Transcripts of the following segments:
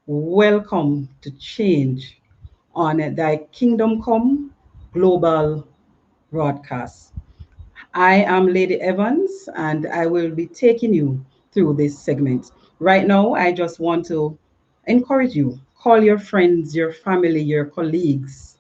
Welcome to Change on Thy Kingdom Come Global Broadcast. I am Lady Evans and I will be taking you through this segment. Right now, I just want to encourage you, call your friends, your family, your colleagues,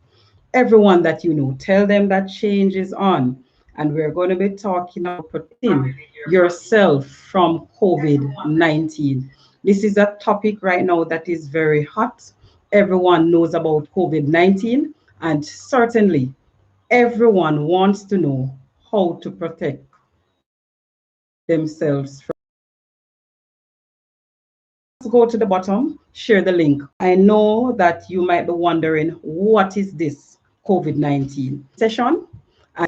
everyone that you know. Tell them that change is on. And we're going to be talking about protecting yourself from COVID-19. This is a topic right now that is very hot. Everyone knows about COVID-19, and certainly everyone wants to know how to protect themselves from. Let's go to the bottom, share the link. I know that you might be wondering, what is this COVID-19 session?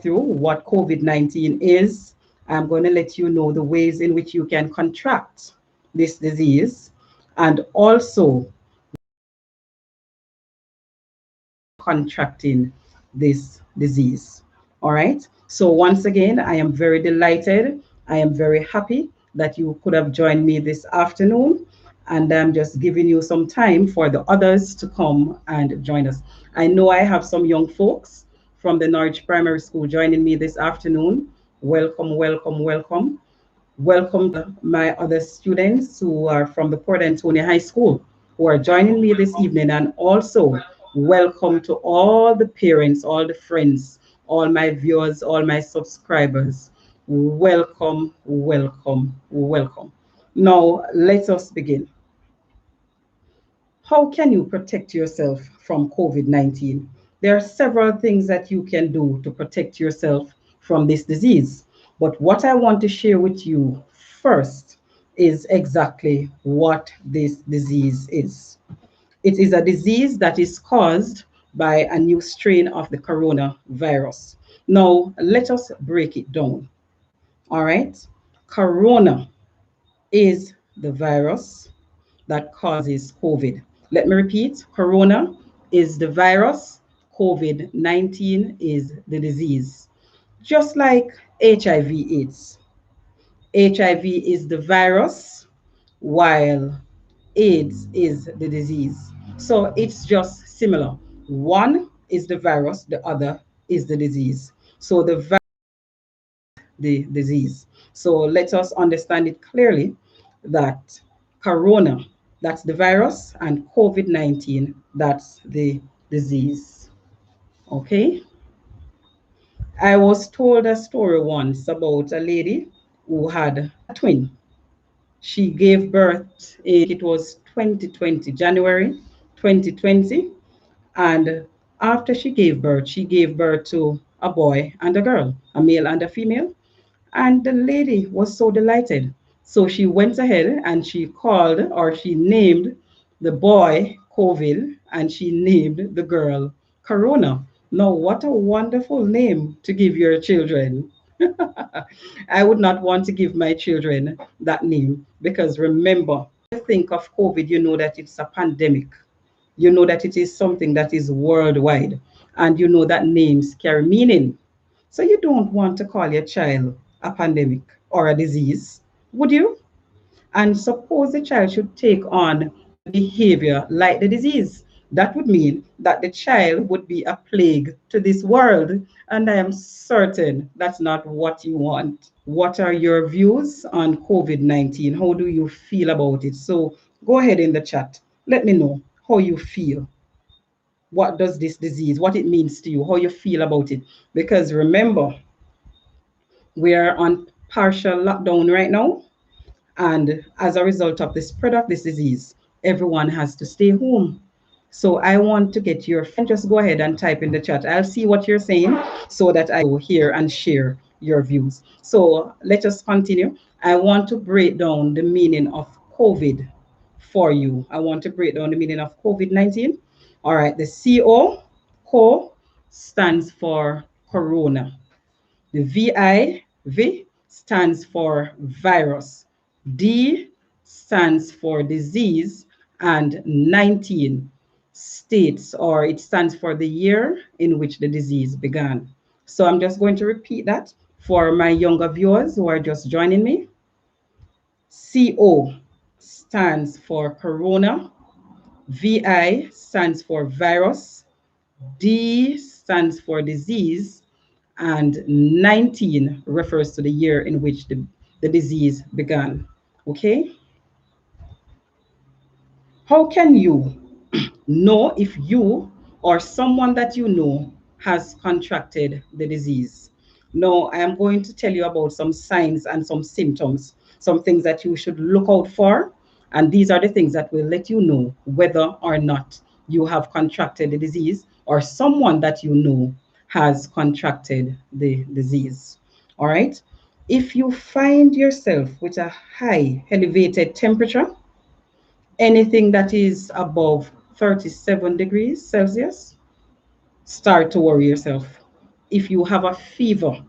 Through what COVID-19 is, I'm going to let you know the ways in which you can contract this disease and also contracting this disease. All right. So once again, I am very delighted. I am very happy that you could have joined me this afternoon. And I'm just giving you some time for the others to come and join us. I know I have some young folks from the Norwich Primary School joining me this afternoon. Welcome, welcome, welcome. Welcome to my other students who are from the Port Antonio High School who are joining me this evening, and also welcome to all the parents, all the friends, all my viewers, all my subscribers. Welcome, welcome, welcome. Now, let us begin. How can you protect yourself from COVID-19? There are several things that you can do to protect yourself from this disease. But what I want to share with you first is exactly what this disease is. It is a disease that is caused by a new strain of the coronavirus. Now, let us break it down. All right. Corona is the virus that causes COVID. Let me repeat, corona is the virus, COVID-19 is the disease. Just like HIV/AIDS. HIV is the virus, while AIDS is the disease. So it's just similar. One is the virus, the other is the disease. So the disease. So let us understand it clearly that corona, that's the virus, and COVID-19, that's the disease. Okay? I was told a story once about a lady who had a twin. She gave birth, it was 2020, January 2020. And after she gave birth to a boy and a girl, a male and a female. And the lady was so delighted. So she went ahead and she called, or she named the boy COVID and she named the girl Corona. Now, what a wonderful name to give your children. I would not want to give my children that name because remember, think of COVID, you know that it's a pandemic. You know that it is something that is worldwide, and you know that names carry meaning. So you don't want to call your child a pandemic or a disease, would you? And suppose the child should take on the behavior like the disease. That would mean that the child would be a plague to this world. And I am certain that's not what you want. What are your views on COVID-19? How do you feel about it? So go ahead in the chat. Let me know how you feel. What does this disease, what it means to you, how you feel about it. Because remember, we are on partial lockdown right now. And as a result of the spread of this disease, everyone has to stay home. So I want to get your friend, just go ahead and type in the chat. I'll see what you're saying so that I go here and share your views. So let us continue. I want to break down the meaning of COVID for you. I want to break down the meaning of COVID-19. All right, the CO stands for corona. The V stands for virus. D stands for disease, and 19 states, or it stands for the year in which the disease began. So I'm just going to repeat that for my younger viewers who are just joining me. CO stands for corona. VI stands for virus, D stands for disease, and 19 refers to the year in which the disease began. Okay? How can you know if you or someone that you know has contracted the disease? Now, I am going to tell you about some signs and some symptoms, some things that you should look out for. And these are the things that will let you know whether or not you have contracted the disease or someone that you know has contracted the disease. All right. If you find yourself with a high elevated temperature, anything that is above 37 degrees Celsius, start to worry yourself. If you have a fever,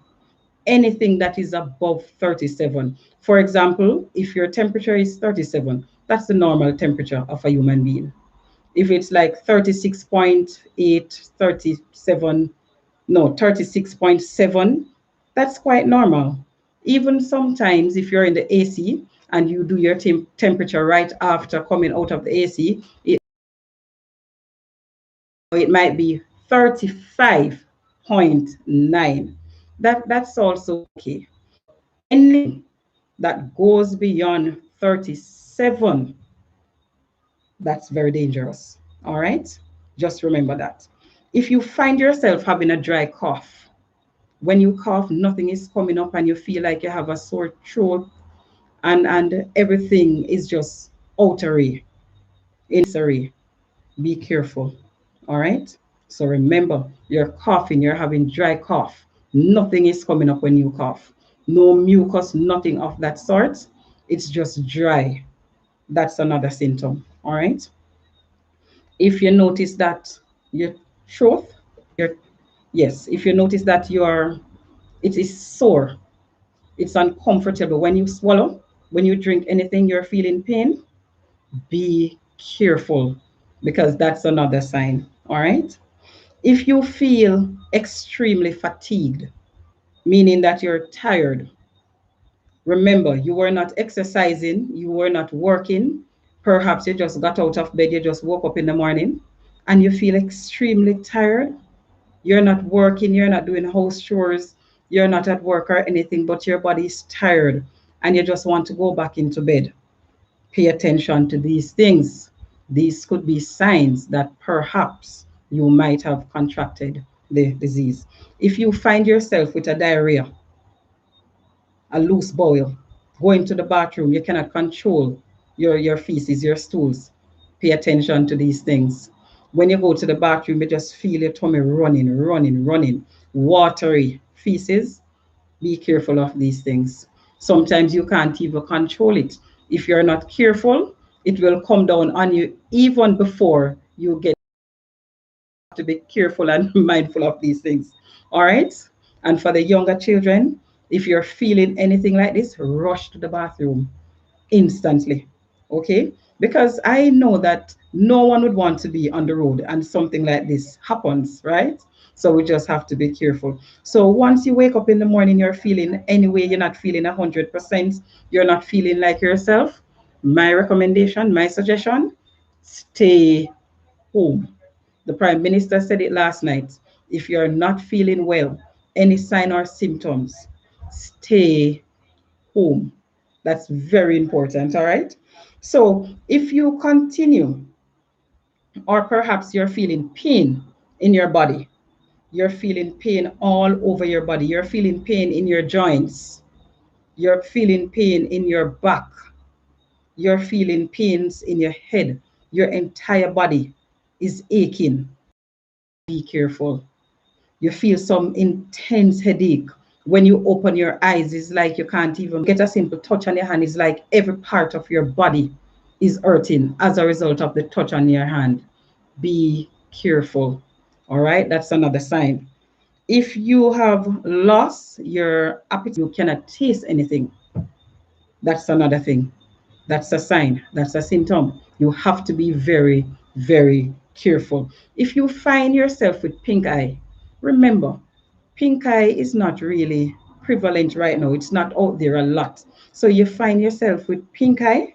anything that is above 37, for example, if your temperature is 37, that's the normal temperature of a human being. If it's like 36.8, 37, no, 36.7, that's quite normal. Even sometimes if you're in the AC and you do your temperature right after coming out of the AC, it might be 35.9. That's also okay. Anything that goes beyond 37, that's very dangerous. All right? Just remember that. If you find yourself having a dry cough, when you cough, nothing is coming up and you feel like you have a sore throat and everything is just outery, insery, be careful. All right. So remember, you're coughing, you're having dry cough. Nothing is coming up when you cough. No mucus, nothing of that sort. It's just dry. That's another symptom. All right. If you notice that your throat, your yes, if you notice that it is sore, it's uncomfortable when you swallow, when you drink anything, you're feeling pain, be careful because that's another sign. All right. If you feel extremely fatigued, meaning that you're tired, remember you were not exercising, you were not working, perhaps you just got out of bed, you just woke up in the morning and you feel extremely tired. You're not working, you're not doing house chores, you're not at work or anything, but your body is tired and you just want to go back into bed. Pay attention to these things. These could be signs that perhaps you might have contracted the disease. If you find yourself with a diarrhea, a loose bowel, going to the bathroom, you cannot control your feces, your stools, pay attention to these things. When you go to the bathroom, you just feel your tummy running, running, running, watery feces, be careful of these things. Sometimes you can't even control it. If you're not careful, it will come down on you even before you get to be careful and mindful of these things. All right. And for the younger children, if you're feeling anything like this, rush to the bathroom instantly. Okay? Because I know that no one would want to be on the road and something like this happens, right? So we just have to be careful. So once you wake up in the morning, you're feeling anyway, you're not feeling 100%, you're not feeling like yourself. My recommendation, my suggestion, stay home. The Prime Minister said it last night. If you're not feeling well, any sign or symptoms, stay home. That's very important. All right. So if you continue, or perhaps you're feeling pain in your body, you're feeling pain all over your body, you're feeling pain in your joints, you're feeling pain in your back, you're feeling pains in your head, your entire body is aching, be careful. You feel some intense headache. When you open your eyes, it's like you can't even get a simple touch on your hand. It's like every part of your body is hurting as a result of the touch on your hand. Be careful. All right, that's another sign. If you have lost your appetite, you cannot taste anything. That's another thing. That's a sign. That's a symptom. You have to be very, very careful. If you find yourself with pink eye, remember, pink eye is not really prevalent right now. It's not out there a lot. So you find yourself with pink eye,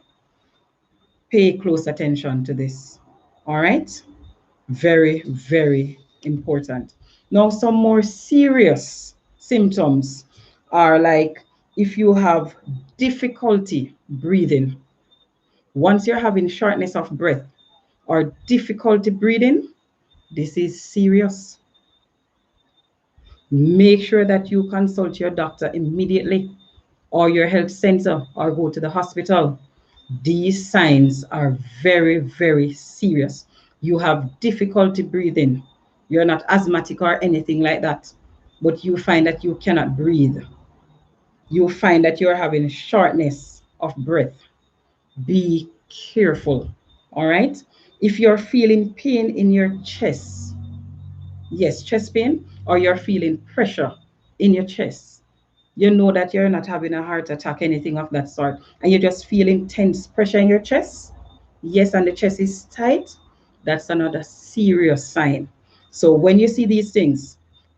pay close attention to this. All right? Very, very important. Now, some more serious symptoms are like if you have difficulty breathing, once you're having shortness of breath or difficulty breathing, this is serious. Make sure that you consult your doctor immediately or your health center or go to the hospital. These signs are very, very serious. You have difficulty breathing. You're not asthmatic or anything like that, but you find that you cannot breathe. You find that you're having shortness of breath. Be careful. All right? If you're feeling pain in your chest, yes, chest pain, or you're feeling pressure in your chest, you know that you're not having a heart attack, anything of that sort, and you're just feeling tense pressure in your chest, yes, and the chest is tight, that's another serious sign. So when you see these things,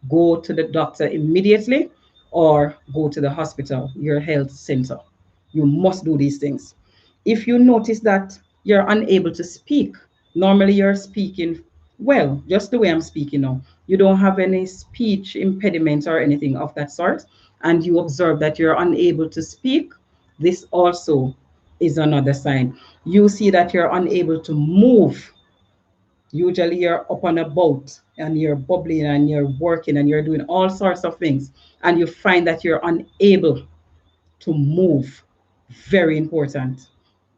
go to the doctor immediately or go to the hospital, your health center. You must do these things. If you notice that you're unable to speak, normally you're speaking well, just the way I'm speaking now. You don't have any speech impediments or anything of that sort, and you observe that you're unable to speak, this also is another sign. You see that you're unable to move. Usually you're up on a boat and you're bubbling and you're working and you're doing all sorts of things, and you find that you're unable to move. Very important.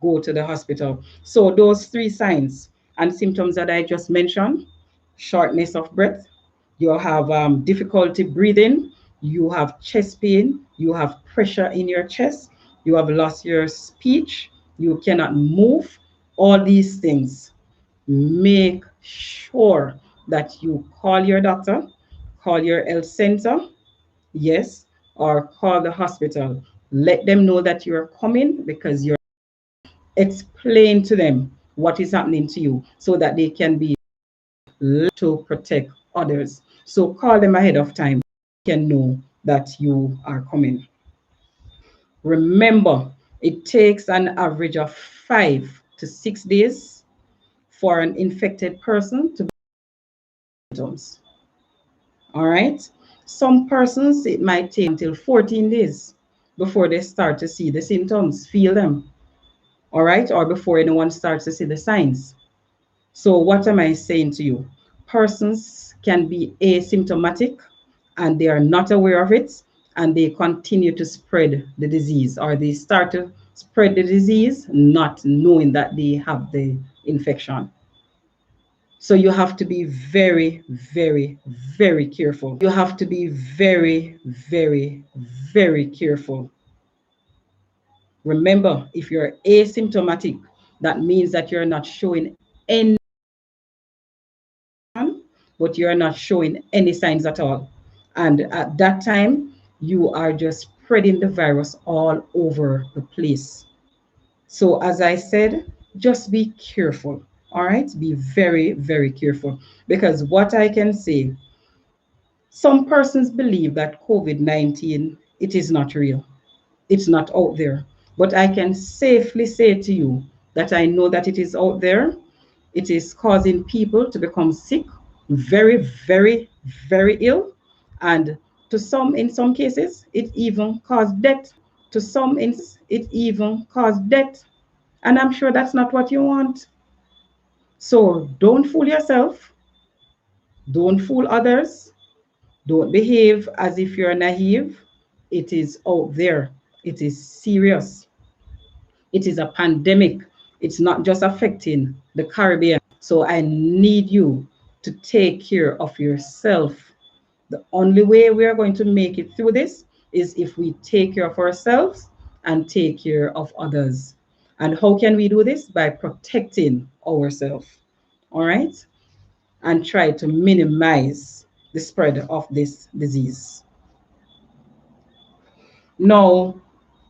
Go to the hospital. So those three signs and symptoms that I just mentioned, shortness of breath, you have difficulty breathing, you have chest pain, you have pressure in your chest, you have lost your speech, you cannot move, all these things, make sure that you call your doctor, call your health center, yes, or call the hospital. Let them know that you're coming because you're explain to them what is happening to you so that they can be to protect others. So call them ahead of time, can know that you are coming. Remember, it takes an average of 5 to 6 days for an infected person to be symptoms. All right. Some persons, it might take until 14 days before they start to see the symptoms, feel them. All right. Or before anyone starts to see the signs. So, what am I saying to you? Persons can be asymptomatic and they are not aware of it and they continue to spread the disease, or they start to spread the disease not knowing that they have the infection. So you have to be very, very, very careful. You have to be very, very, very careful. Remember, if you're asymptomatic, that means that you're not showing any, but you're not showing any signs at all. And at that time, you are just spreading the virus all over the place. So, as I said, just be careful. All right, be very, very careful, because what I can say, some persons believe that COVID-19, it is not real. It's not out there. But I can safely say to you that I know that it is out there. It is causing people to become sick, very, very, very ill. And to some, in some cases, it even caused death. To some, it even caused death. And I'm sure that's not what you want. So don't fool yourself. Don't fool others. Don't behave as if you're naive. It is out there. It is serious. It is a pandemic. It's not just affecting the Caribbean. So I need you to take care of yourself. The only way we are going to make it through this is if we take care of ourselves and take care of others. And how can we do this? By protecting ourselves. All right? And try to minimize the spread of this disease. Now,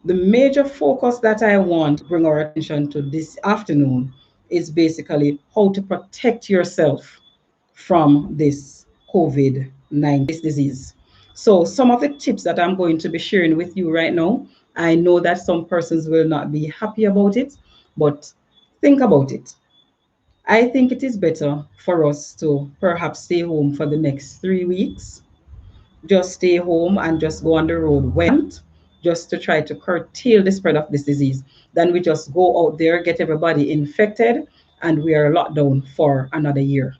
the major focus that I want to bring our attention to this afternoon is basically how to protect yourself from this COVID-19 disease. So, some of the tips that I'm going to be sharing with you right now, I know that some persons will not be happy about it, but think about it. I think it is better for us to perhaps stay home for the next 3 weeks, just stay home and just go on the road when just to try to curtail the spread of this disease than we just go out there, get everybody infected, and we are locked down for another year.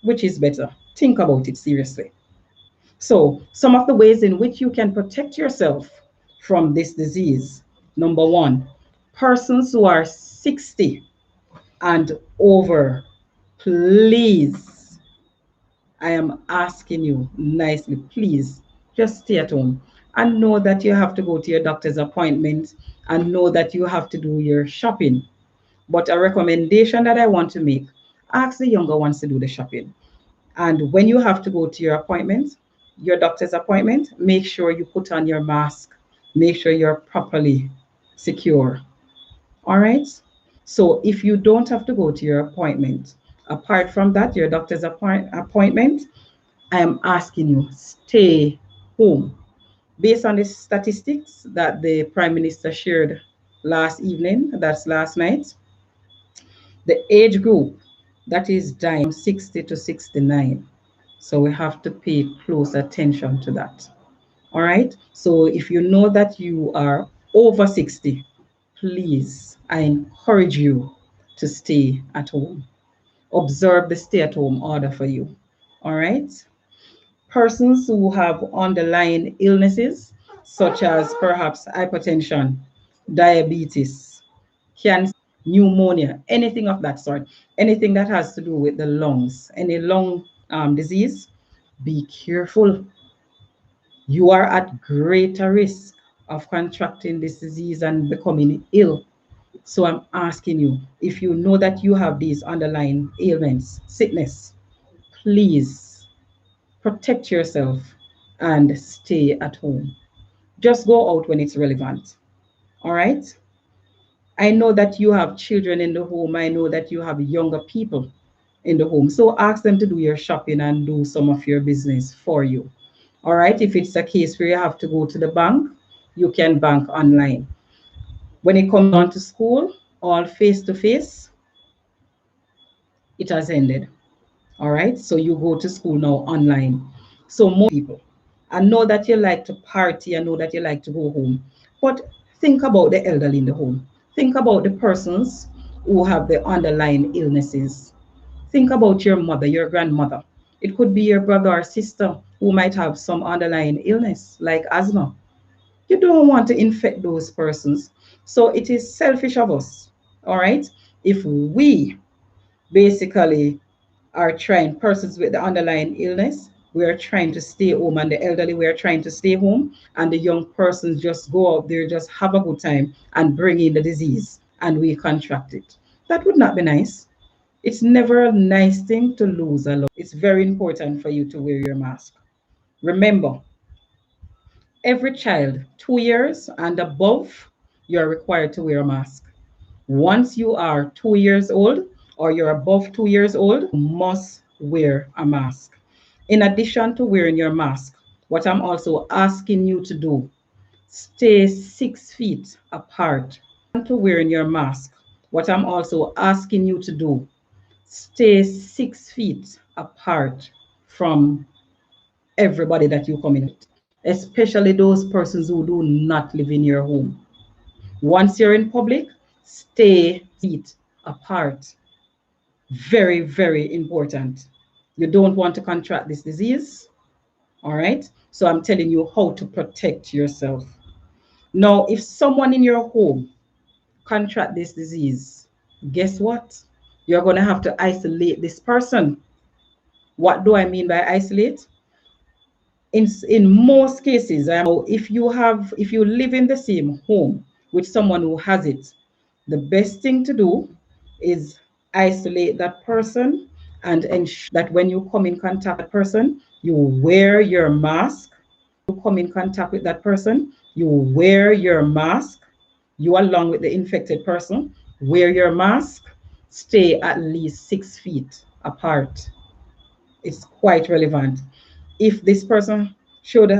Which is better? Think about it seriously. So, some of the ways in which you can protect yourself from this disease. Number one, persons who are 60 and over, please, I am asking you nicely, please just stay at home and know that you have to go to your doctor's appointment and know that you have to do your shopping. But a recommendation that I want to make, ask the younger ones to do the shopping. And when you have to go to your appointment, your doctor's appointment, make sure you put on your mask, make sure you're properly secure. All right. So if you don't have to go to your appointment, apart from that, your doctor's appointment, I am asking you, stay home. Based on the statistics that the Prime Minister shared last evening, that's last night, the age group that is dying 60 to 69. So we have to pay close attention to that. All right. So if you know that you are over 60, please, I encourage you to stay at home. Observe the stay at home order for you. All right. Persons who have underlying illnesses, such as perhaps hypertension, diabetes, cancer, pneumonia, anything of that sort, anything that has to do with the lungs, any lung disease, be careful. You are at greater risk of contracting this disease and becoming ill. So I'm asking you, if you know that you have these underlying ailments, sickness, please protect yourself and stay at home. Just go out when it's relevant. All right. I know that you have children in the home. I know that you have younger people in the home. So ask them to do your shopping and do some of your business for you. All right. If it's a case where you have to go to the bank, you can bank online. When it comes on to school, all face to face, it has ended. All right. So you go to school now online. So more people. I know that you like to party. I know that you like to go home. But think about the elderly in the home. Think about the persons who have the underlying illnesses. Think about your mother, your grandmother. It could be your brother or sister who might have some underlying illness like asthma. You don't want to infect those persons. So it is selfish of us, all right? If we basically are trying, persons with the underlying illness, we are trying to stay home, and the elderly, we are trying to stay home, and the young persons just go out there, just have a good time and bring in the disease, and we contract it. That would not be nice. It's never a nice thing to lose a loved. It's very important for you to wear your mask. Remember, every child 2 years and above, you're required to wear a mask. Once you are 2 years old or you're above 2 years old, you must wear a mask. In addition to wearing your mask, what I'm also asking you to do, stay 6 feet apart. To wearing your mask, what I'm also asking you to do, stay 6 feet apart from everybody that you come in with, especially those persons who do not live in your home. Once you're in public, stay feet apart. Very, very important. You don't want to contract this disease. All right. So I'm telling you how to protect yourself. Now, if someone in your home contract this disease, guess what? You're going to have to isolate this person. What do I mean by isolate? In most cases, if you live in the same home with someone who has it, the best thing to do is isolate that person and ensure that when you come in contact with that person, you wear your mask. You come in contact with that person, you wear your mask. You, along with the infected person, wear your mask. Stay at least 6 feet apart. It's quite relevant. If this person should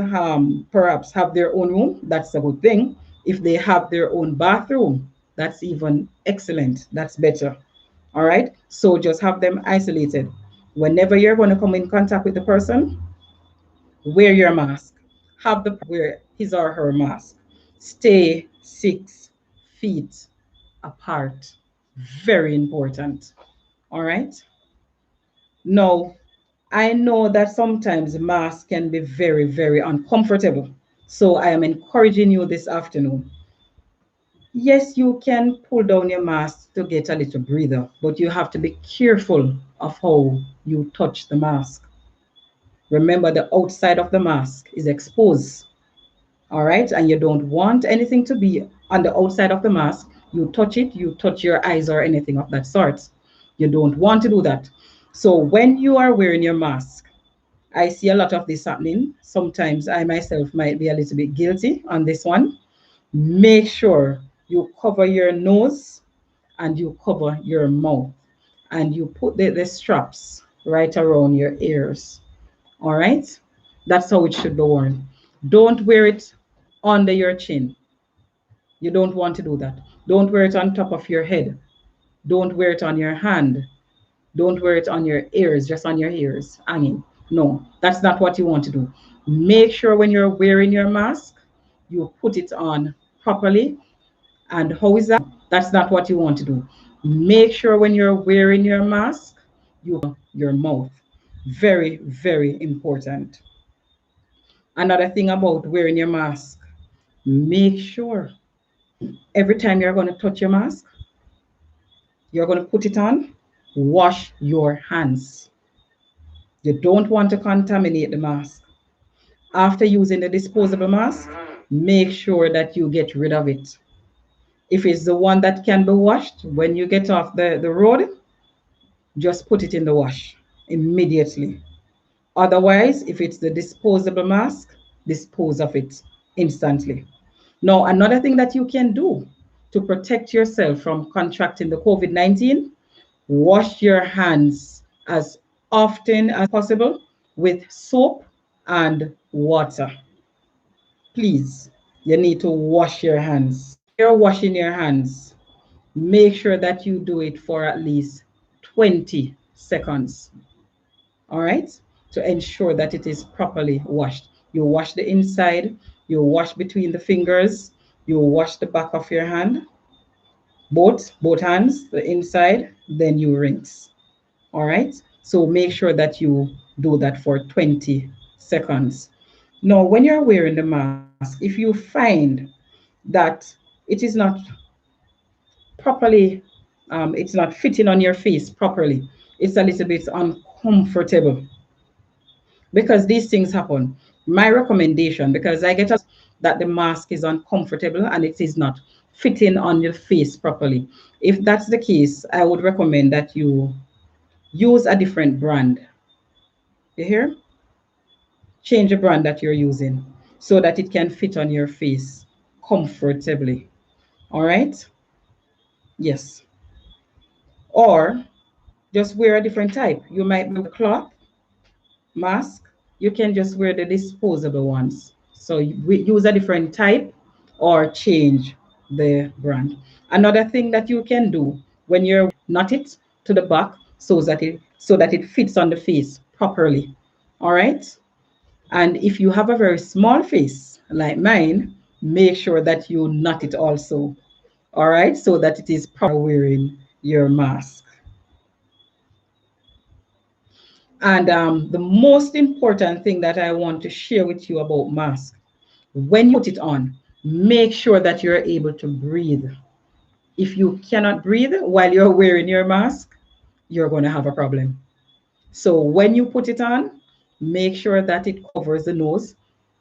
perhaps have their own room, that's a good thing. If they have their own bathroom, that's even excellent. That's better. All right. So just have them isolated. Whenever you're going to come in contact with the person, wear your mask. Have the wear his or her mask. Stay 6 feet apart. Very important. All right. Now, I know that sometimes masks can be very, very uncomfortable. So I am encouraging you this afternoon. Yes, you can pull down your mask to get a little breather, but you have to be careful of how you touch the mask. Remember, the outside of the mask is exposed, all right? And you don't want anything to be on the outside of the mask. You touch it, you touch your eyes or anything of that sort. You don't want to do that. So when you are wearing your mask, I see a lot of this happening. Sometimes I myself might be a little bit guilty on this one. Make sure you cover your nose and you cover your mouth and you put the straps right around your ears. All right? That's how it should be worn. Don't wear it under your chin. You don't want to do that. Don't wear it on top of your head. Don't wear it on your hand. Don't wear it on your ears, just on your ears, hanging. No, that's not what you want to do. Make sure when you're wearing your mask, you put it on properly. And how is that? That's not what you want to do. Make sure when you're wearing your mask, you your mouth. Very, very important. Another thing about wearing your mask, make sure every time you're going to touch your mask, you're going to put it on, wash your hands. You don't want to contaminate the mask. After using the disposable mask, make sure that you get rid of it. If it's the one that can be washed, when you get off the road, just put it in the wash immediately. Otherwise, if it's the disposable mask, dispose of it instantly. Now, another thing that you can do to protect yourself from contracting the COVID-19, wash your hands as often as possible with soap and water. Please, you need to wash your hands. When you're washing your hands, make sure that you do it for at least 20 seconds. All right, to ensure that it is properly washed. You wash the inside, you wash between the fingers, you wash the back of your hand, both hands, the inside, then you rinse. All right, so make sure that you do that for 20 seconds. Now, when you're wearing the mask, if you find that it is not properly, it's not fitting on your face properly, it's a little bit uncomfortable, because these things happen. My recommendation, because I get that the mask is uncomfortable and it is not fitting on your face properly. If that's the case, I would recommend that you use a different brand. You hear? Change the brand that you're using so that it can fit on your face comfortably. All right? Yes. Or just wear a different type. You might be cloth mask, you can just wear the disposable ones. So use a different type or change the brand. Another thing that you can do when you're knot it to the back so that it fits on the face properly. All right? And if you have a very small face like mine, make sure that you knot it also. All right? So that it is proper wearing your mask. And the most important thing that I want to share with you about mask, when you put it on, make sure that you're able to breathe. If you cannot breathe while you're wearing your mask, you're going to have a problem. So when you put it on, make sure that it covers the nose,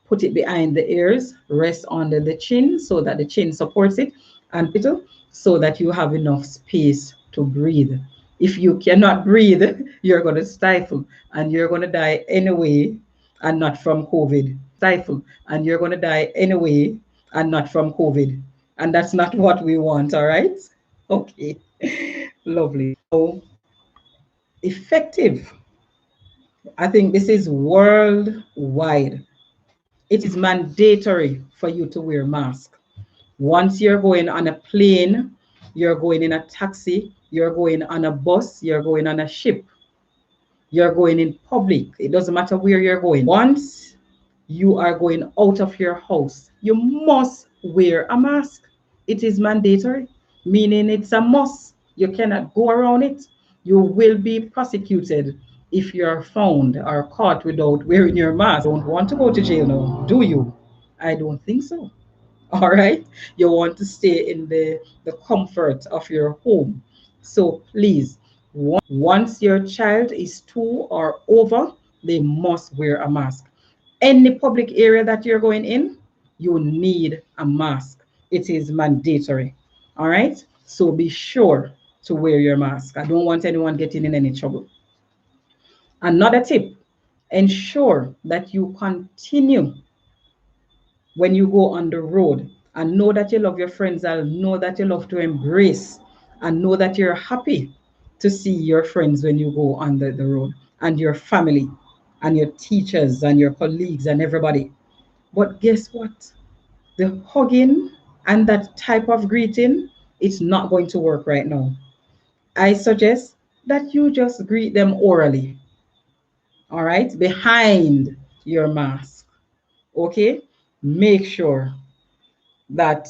put it behind the ears, rest under the chin so that the chin supports it, and pittle so that you have enough space to breathe. If you cannot breathe, you're going to stifle and you're going to die anyway, and not from COVID. Stifle and you're going to die anyway, and not from COVID. And that's not what we want, all right? Okay, lovely. So, effective. I think this is worldwide. It is mandatory for you to wear a mask. Once you're going on a plane you're going in a taxi, you're going on a bus, you're going on a ship, you're going in public. It doesn't matter where you're going. Once you are going out of your house, you must wear a mask. It is mandatory, meaning it's a must. You cannot go around it. You will be prosecuted if you're found or caught without wearing your mask. Don't want to go to jail now, do you? I don't think so. All right. You want to stay in the comfort of your home. So please, once your child is 2 or over, they must wear a mask. Any public area that you're going in, you need a mask. It is mandatory. All right. So be sure to wear your mask. I don't want anyone getting in any trouble. Another tip, ensure that you continue when you go on the road, and know that you love your friends, and know that you love to embrace, and know that you're happy to see your friends when you go on the road, and your family and your teachers and your colleagues and everybody. But guess what? The hugging and that type of greeting, it's not going to work right now. I suggest that you just greet them orally, all right, behind your mask. Okay, make sure that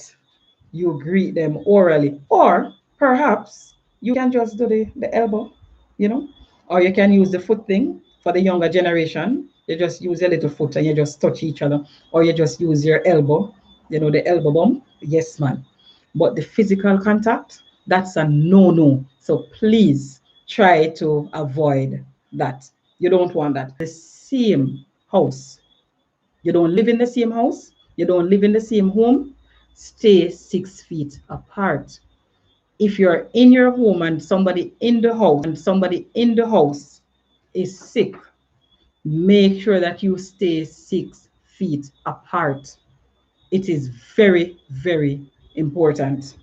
you greet them orally, or perhaps you can just do the elbow, you know, or you can use the foot thing. For the younger generation, you just use your little foot and you just touch each other, or you just use your elbow, the elbow bump. Yes, man. But the physical contact, that's a no no. So please try to avoid that. You don't want that. The same house, you don't live in the same house, you don't live in the same home, stay 6 feet apart. If you're in your home and somebody in the house is sick, make sure that you stay 6 feet apart. It is very, very important.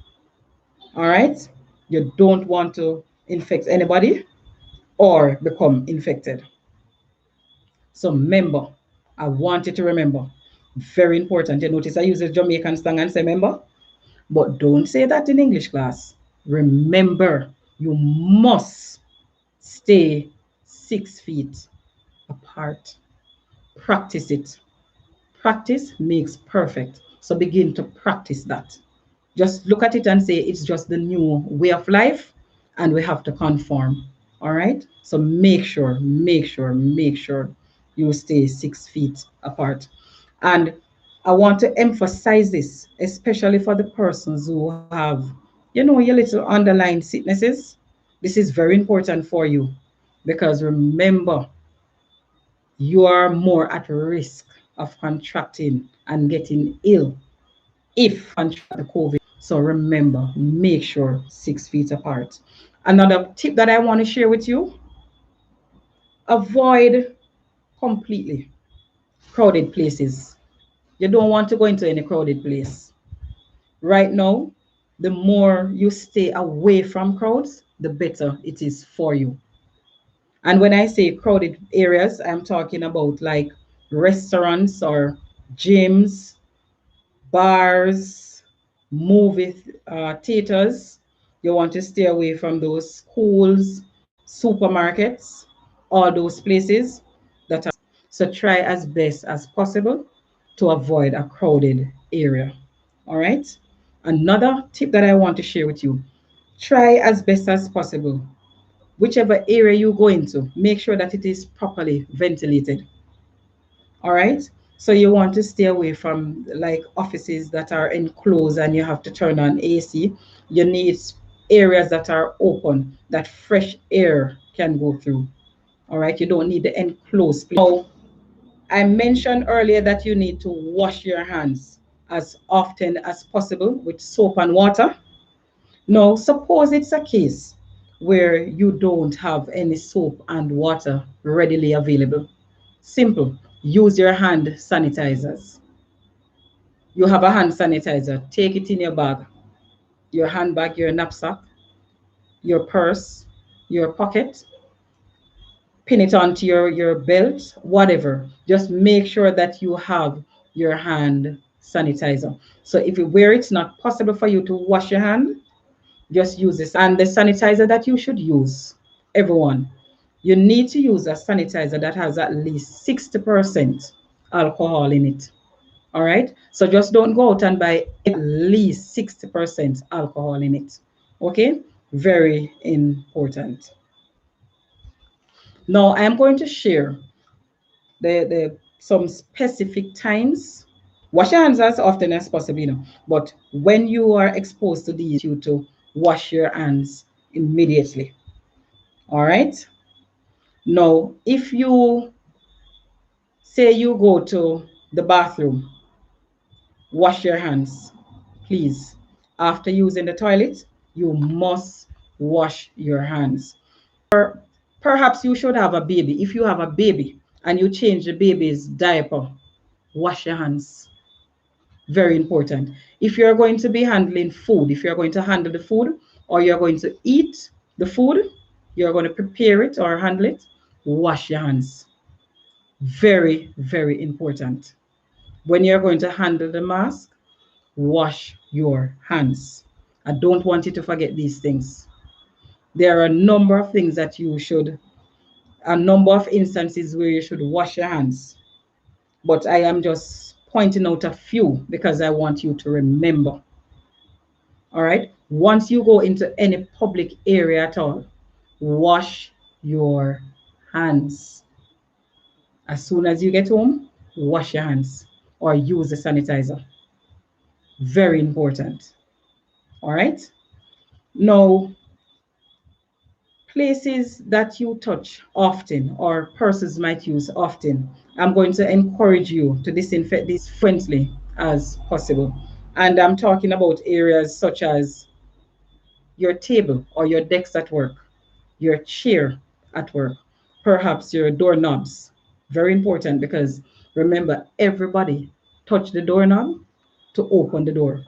All right? You don't want to infect anybody or become infected. So remember, I want you to remember, very important. You notice I use a Jamaican slang and say remember, but don't say that in English class. Remember, you must stay 6 feet apart. Practice it. Practice makes perfect. So begin to practice that. Just look at it and say it's just the new way of life and we have to conform. All right. So make sure you stay 6 feet apart. And I want to emphasize this, especially for the persons who have, your little underlying sicknesses. This is very important for you because remember, you are more at risk of contracting and getting ill if contract the COVID. So remember, make sure 6 feet apart. Another tip that I want to share with you, avoid completely crowded places. You don't want to go into any crowded place. Right now, the more you stay away from crowds, the better it is for you. And when I say crowded areas, I'm talking about like restaurants or gyms, bars, movie theaters. You want to stay away from those schools, supermarkets, all those places that are. So try as best as possible to avoid a crowded area. All right. Another tip that I want to share with you, try as best as possible. Whichever area you go into, make sure that it is properly ventilated. All right. So you want to stay away from like offices that are enclosed and you have to turn on AC. You need areas that are open, that fresh air can go through. All right. You don't need the enclosed place. Now, I mentioned earlier that you need to wash your hands as often as possible with soap and water. Now, suppose it's a case where you don't have any soap and water readily available. Simple. Use your hand sanitizers. You have a hand sanitizer, take it in your bag, your handbag, your knapsack, your purse, your pocket, pin it onto your belt, whatever. Just make sure that you have your hand sanitizer. So if where it's not possible for you to wash your hand, Just use this. And the sanitizer that you should use, everyone, you need to use a sanitizer that has at least 60% alcohol in it. All right. So just don't go out and buy at least 60% alcohol in it. Okay. Very important. Now I'm going to share the some specific times. Wash your hands as often as possible, but when you are exposed to these, you to wash your hands immediately. All right. Now, if you say you go to the bathroom, wash your hands, please. After using the toilet, you must wash your hands. Perhaps you should have a baby. If you have a baby and you change the baby's diaper, wash your hands. Very important. If you're going to be handling food, if you're going to handle the food or you're going to eat the food, you're going to prepare it or handle it, wash your hands. Very, very important. When you're going to handle the mask, wash your hands. I don't want you to forget these things. There are a number of things that you should, a number of instances where you should wash your hands. But I am just pointing out a few because I want you to remember. All right. Once you go into any public area at all, wash your hands. As soon as you get home, wash your hands or use the sanitizer. Very important. All right. Now, places that you touch often or persons might use often, I'm going to encourage you to disinfect these frequently as possible. And I'm talking about areas such as your table or your desk at work, your chair at work, perhaps your doorknobs. Very important because remember, everybody touch the doorknob to open the door.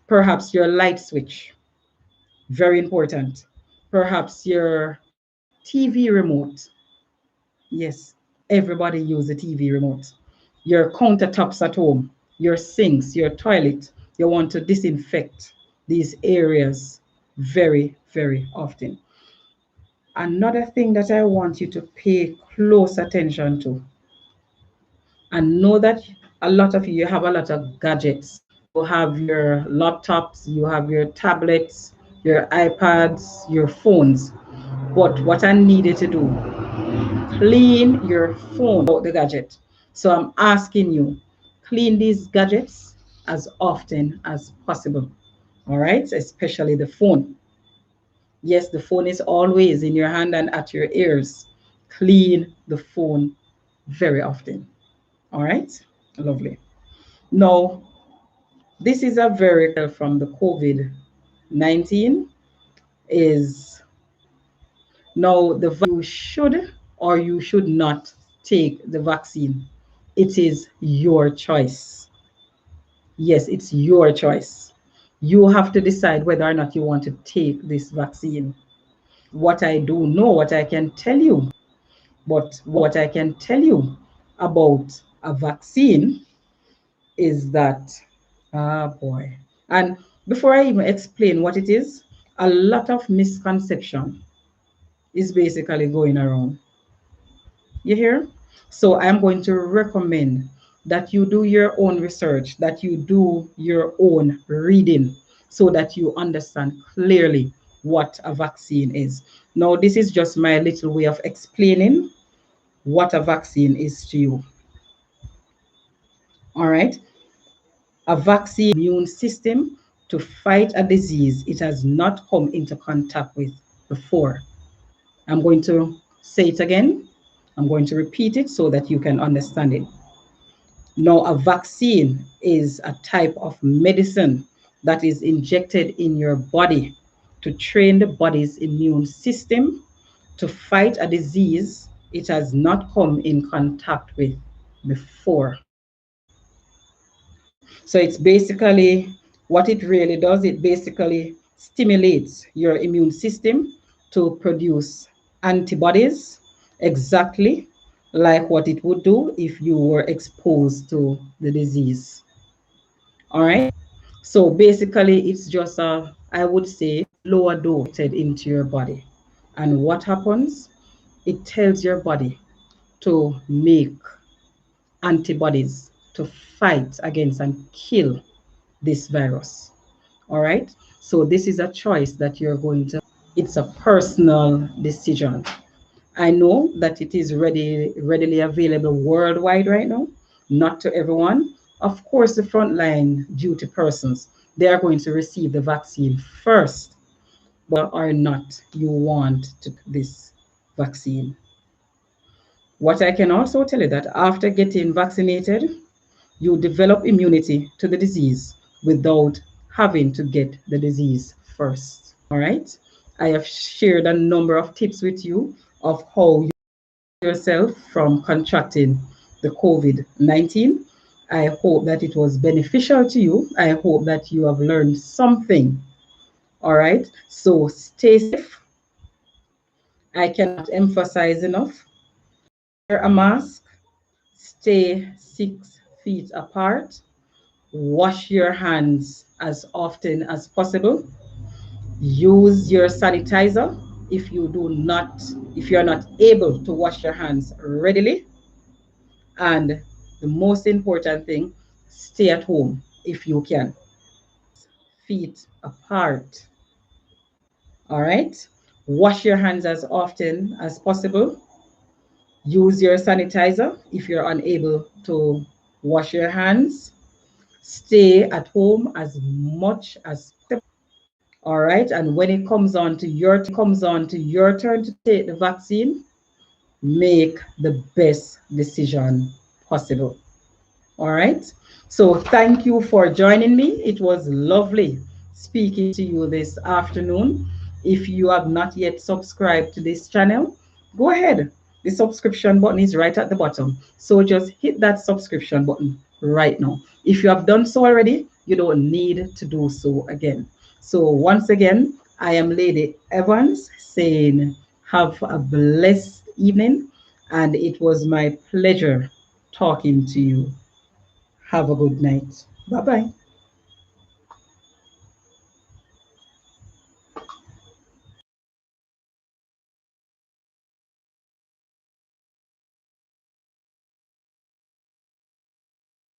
Perhaps your light switch. Very important. Perhaps your TV remote. Yes, everybody use the TV remote. Your countertops at home, your sinks, your toilet. You want to disinfect these areas very, very often. Another thing that I want you to pay close attention to, and know that a lot of you have a lot of gadgets. You have your laptops, you have your tablets, your iPads, your phones. But what I needed to do, clean your phone out the gadget. So I'm asking you, clean these gadgets as often as possible. All right, especially the phone. Yes, the phone is always in your hand and at your ears. Clean the phone very often. All right, lovely. Now, this is a very from the COVID-19 is now the you should or you should not take the vaccine. It is your choice. Yes, it's your choice. You have to decide whether or not you want to take this vaccine. What I do know, what I can tell you, but what I can tell you about a vaccine is that, ah, boy. And before I even explain what it is, a lot of misconception is basically going around. You hear? So I'm going to recommend that you do your own research, that you do your own reading so that you understand clearly what a vaccine is. Now, this is just my little way of explaining what a vaccine is to you. All right. A vaccine immune system to fight a disease it has not come into contact with before. I'm going to say it again. I'm going to repeat it so that you can understand it. Now, a vaccine is a type of medicine that is injected in your body to train the body's immune system to fight a disease it has not come in contact with before. So it's basically what it really does, it basically stimulates your immune system to produce antibodies exactly like what it would do if you were exposed to the disease. All right. So basically, it's just I would say lower dose into your body. And what happens? It tells your body to make antibodies to fight against and kill this virus. All right. So this is a choice that you're going to, it's a personal decision. I know that it is readily available worldwide right now, not to everyone. Of course, the frontline duty persons, they are going to receive the vaccine first, but or not you want to this vaccine. What I can also tell you that after getting vaccinated, you develop immunity to the disease without having to get the disease first. All right. I have shared a number of tips with you of how you yourself from contracting the COVID-19. I hope that it was beneficial to you. I hope that you have learned something. All right. So stay safe. I cannot emphasize enough. Wear a mask. Stay 6 feet apart. Wash your hands as often as possible. Use your sanitizer if you're not able to wash your hands readily. And the most important thing, stay at home if you can. Feet apart. All right. Wash your hands as often as possible. Use your sanitizer if you're unable to wash your hands. Stay at home as much as possible. All right. And when it comes on to your turn to take the vaccine, make the best decision possible. All right. So thank you for joining me. It was lovely speaking to you this afternoon. If you have not yet subscribed to this channel, go ahead. The subscription button is right at the bottom. So just hit that subscription button right now. If you have done so already, you don't need to do so again. So once again, I am Lady Evans saying have a blessed evening, and it was my pleasure talking to you. Have a good night. Bye bye.